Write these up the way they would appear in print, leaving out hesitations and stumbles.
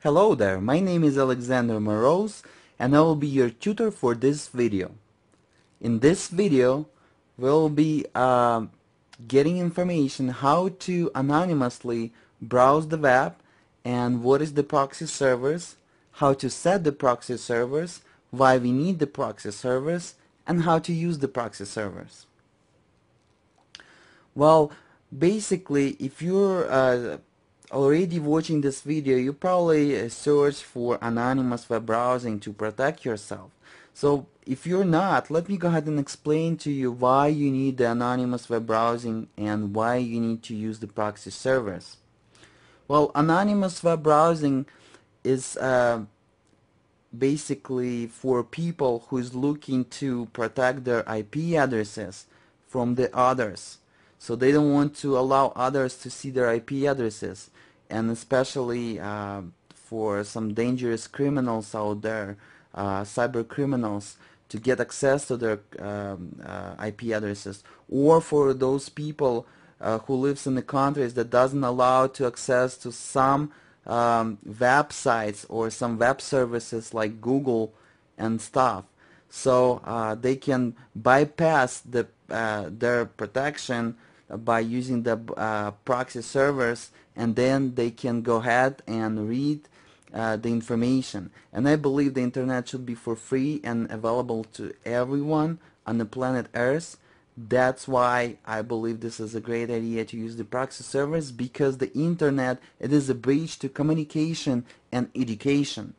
Hello there, my name is Alexander Moroz and I will be your tutor for this video. In this video, we'll be getting information how to anonymously browse the web and what is the proxy servers, how to set the proxy servers, why we need the proxy servers, and how to use the proxy servers. Well, basically, if you're already watching this video, you probably search for anonymous web browsing to protect yourself. So if you're not, let me go ahead and explain to you why you need the anonymous web browsing and why you need to use the proxy servers. Well, anonymous web browsing is basically for people who's looking to protect their IP addresses from the others. So they don't want to allow others to see their IP addresses, and especially for some dangerous criminals out there, cyber criminals, to get access to their IP addresses, or for those people who lives in the countries that doesn't allow to access to some websites or some web services like Google and stuff. So they can bypass their protection by using the proxy servers, and then they can go ahead and read the information. And I believe the internet should be for free and available to everyone on the planet Earth. That's why I believe this is a great idea to use the proxy servers, because the internet, it is a bridge to communication and education.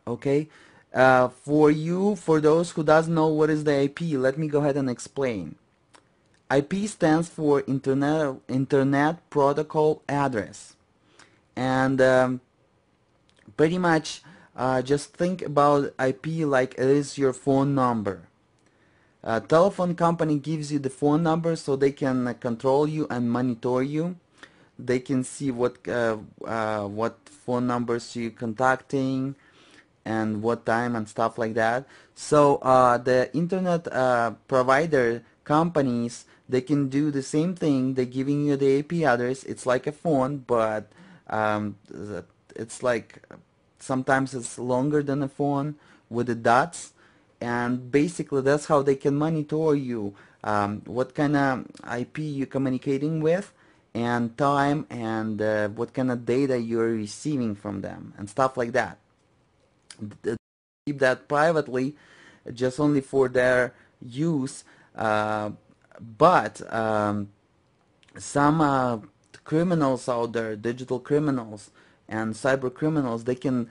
Okay, for those who doesn't know what is the IP, let me go ahead and explain. IP stands for Internet Protocol Address, and pretty much just think about IP like it is your phone number. A telephone company gives you the phone number so they can control you and monitor you. They can see what phone numbers you're contacting and what time and stuff like that. So the internet provider companies, they can do the same thing. They're giving you the IP address. It's like a phone, but it's like sometimes it's longer than a phone with the dots. And basically that's how they can monitor you, what kind of IP you're communicating with, and time, and what kind of data you're receiving from them and stuff like that. Keep that privately, just only for their use, but some criminals out there, digital criminals and cyber criminals, they can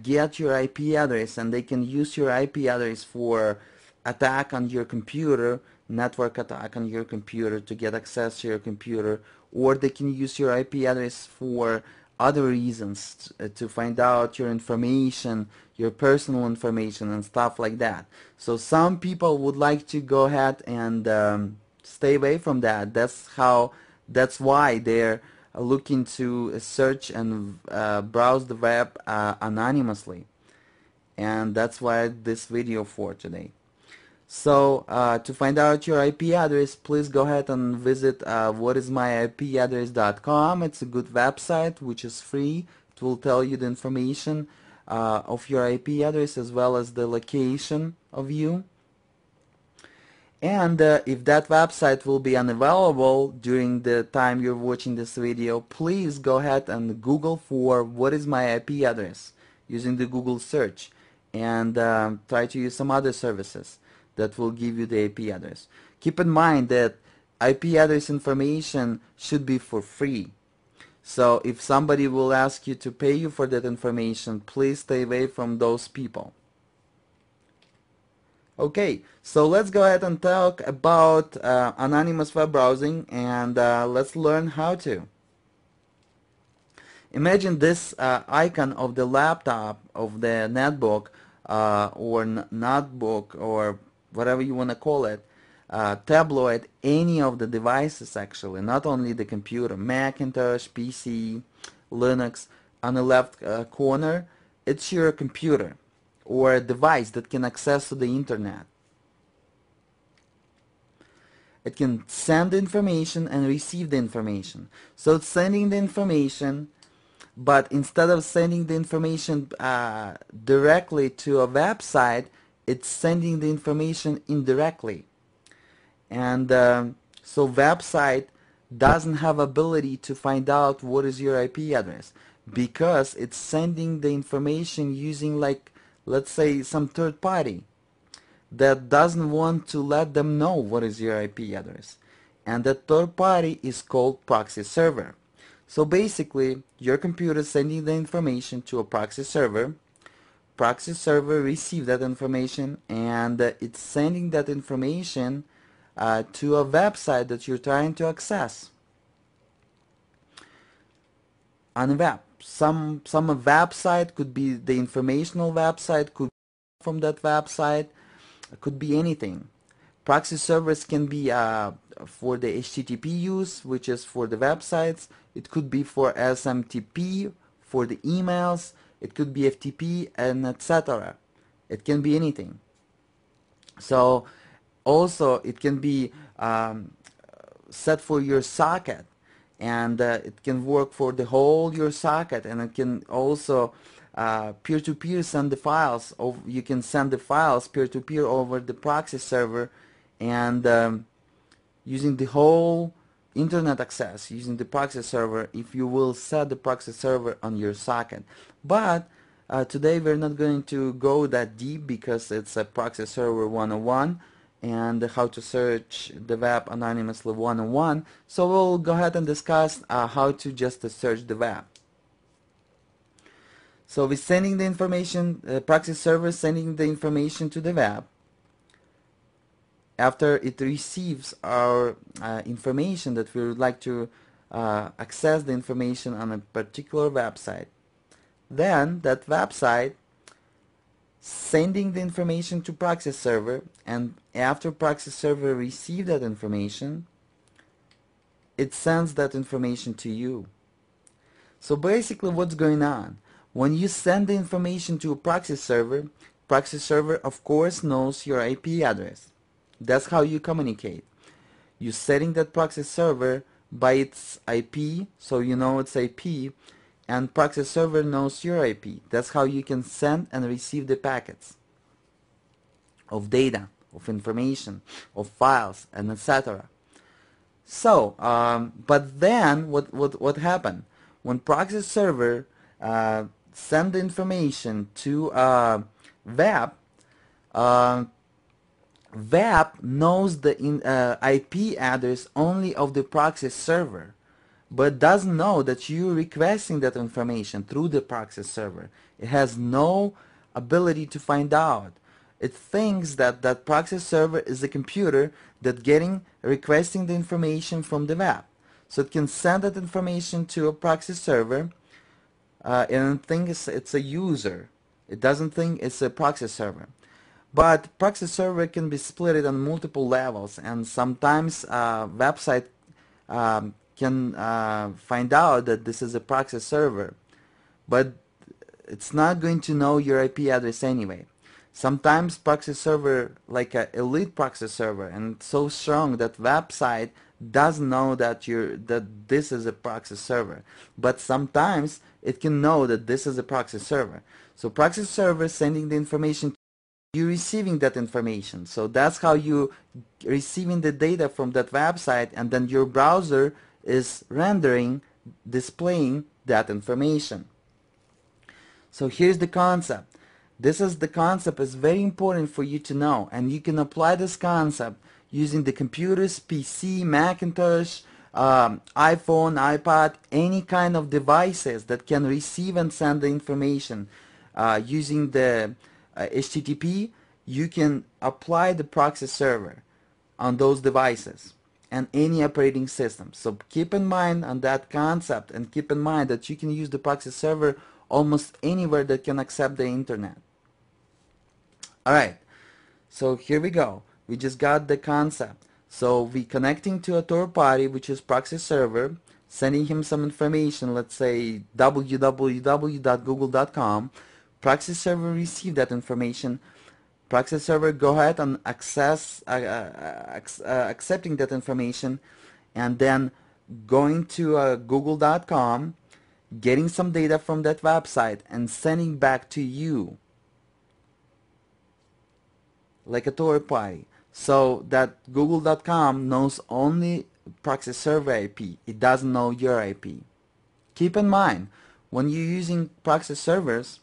get your IP address, and they can use your IP address for attack on your computer, network attack on your computer, to get access to your computer, or they can use your IP address for other reasons, to find out your information, your personal information and stuff like that. So some people would like to go ahead and stay away from that. That's why they're looking to search and browse the web anonymously, and that's why this video for today. So to find out your IP address, please go ahead and visit whatismyipaddress.com. It's a good website which is free. It will tell you the information of your IP address as well as the location of you. And if that website will be unavailable during the time you're watching this video, please go ahead and Google for what is my IP address using the Google search, and try to use some other services that will give you the IP address. Keep in mind that IP address information should be for free. So if somebody will ask you to pay you for that information, please stay away from those people. Okay, so let's go ahead and talk about anonymous web browsing, and let's learn how to. Imagine this icon of the laptop, of the netbook, or notebook, or whatever you want to call it, tablet, any of the devices actually, not only the computer, Macintosh, PC, Linux. On the left corner, it's your computer or a device that can access to the internet. It can send information and receive the information. So it's sending the information but instead of sending the information directly to a website, it's sending the information indirectly. And so website doesn't have ability to find out what is your IP address, because it's sending the information using, like, let's say, some third party that doesn't want to let them know what is your IP address. And that third party is called proxy server. So basically, your computer is sending the information to a proxy server. Proxy server receives that information, and it's sending that information to a website that you're trying to access on a web. Some website could be the informational website, could be from that website, it could be anything. Proxy servers can be for the HTTP use, which is for the websites. It could be for SMTP, for the emails. It could be FTP, and etc. It can be anything. So also it can be set for your socket, and it can work for the whole your socket, and it can also peer-to-peer send the files. You can send the files peer-to-peer over the proxy server, and using the whole internet access using the proxy server, if you will set the proxy server on your socket. But today we're not going to go that deep, because it's a proxy server 101 and how to search the web anonymously 101. So we'll go ahead and discuss how to just search the web. So we're sending the information, proxy server sending the information to the web. After it receives our information that we would like to access the information on a particular website, then that website sending the information to proxy server, and after proxy server receive that information, it sends that information to you. So basically what's going on? When you send the information to a proxy server of course knows your IP address. That's how you communicate. You're setting that proxy server by its IP, so you know its IP, and proxy server knows your IP. That's how you can send and receive the packets of data, of information, of files, and etc. So, but then what happened? When proxy server send the information to web, web knows the IP address only of the proxy server, but doesn't know that you're requesting that information through the proxy server. It has no ability to find out. It thinks that that proxy server is a computer that requesting the information from the web. So it can send that information to a proxy server and thinks it's a user. It doesn't think it's a proxy server. But proxy server can be split on multiple levels, and sometimes website can find out that this is a proxy server, but it's not going to know your IP address anyway. Sometimes proxy server, like an elite proxy server, and so strong that website doesn't know that this is a proxy server, but sometimes it can know that this is a proxy server. So proxy server sending the information, you receiving that information. So that's how you receiving the data from that website, and then your browser is rendering, displaying that information. So here's the concept. This is the concept is very important for you to know, and you can apply this concept using the computers, PC, Macintosh, iPhone, iPad, any kind of devices that can receive and send the information using the HTTP. You can apply the proxy server on those devices and any operating system. So keep in mind on that concept, and keep in mind that you can use the proxy server almost anywhere that can accept the internet. Alright, so here we go. We just got the concept. So we connecting to a third party, which is proxy server, sending him some information, let's say www.google.com. Proxy server receive that information. Proxy server go ahead and accepting that information, and then going to google.com getting some data from that website and sending back to you like a third party, so that google.com knows only proxy server IP. It doesn't know your IP. Keep in mind, when you're using proxy servers,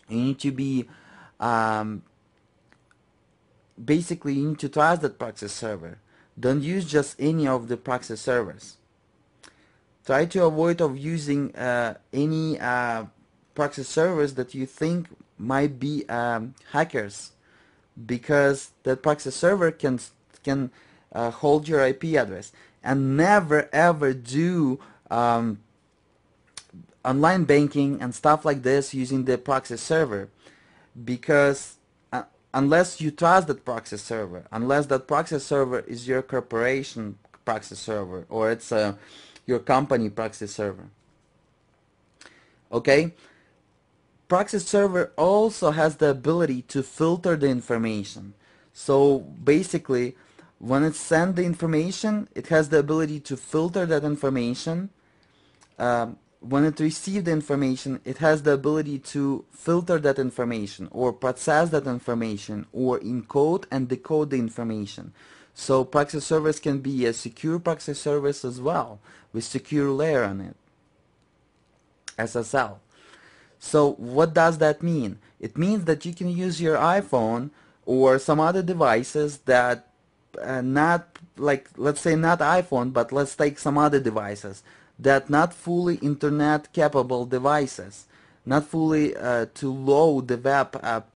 you need to be basically you need to trust that proxy server. Don't use just any of the proxy servers. Try to avoid of using any proxy servers that you think might be hackers, because that proxy server can hold your IP address. And never ever do online banking and stuff like this using the proxy server, because unless you trust that proxy server, unless that proxy server is your corporation proxy server, or it's your company proxy server. Okay? Proxy server also has the ability to filter the information. So basically, when it sends the information, it has the ability to filter that information. When it receives the information, it has the ability to filter that information, or process that information, or encode and decode the information. So proxy service can be a secure proxy service as well, with secure layer on it, SSL. So what does that mean? It means that you can use your iPhone or some other devices that not, like, let's say not iPhone, but let's take some other devices that not fully internet capable devices, not fully to load the web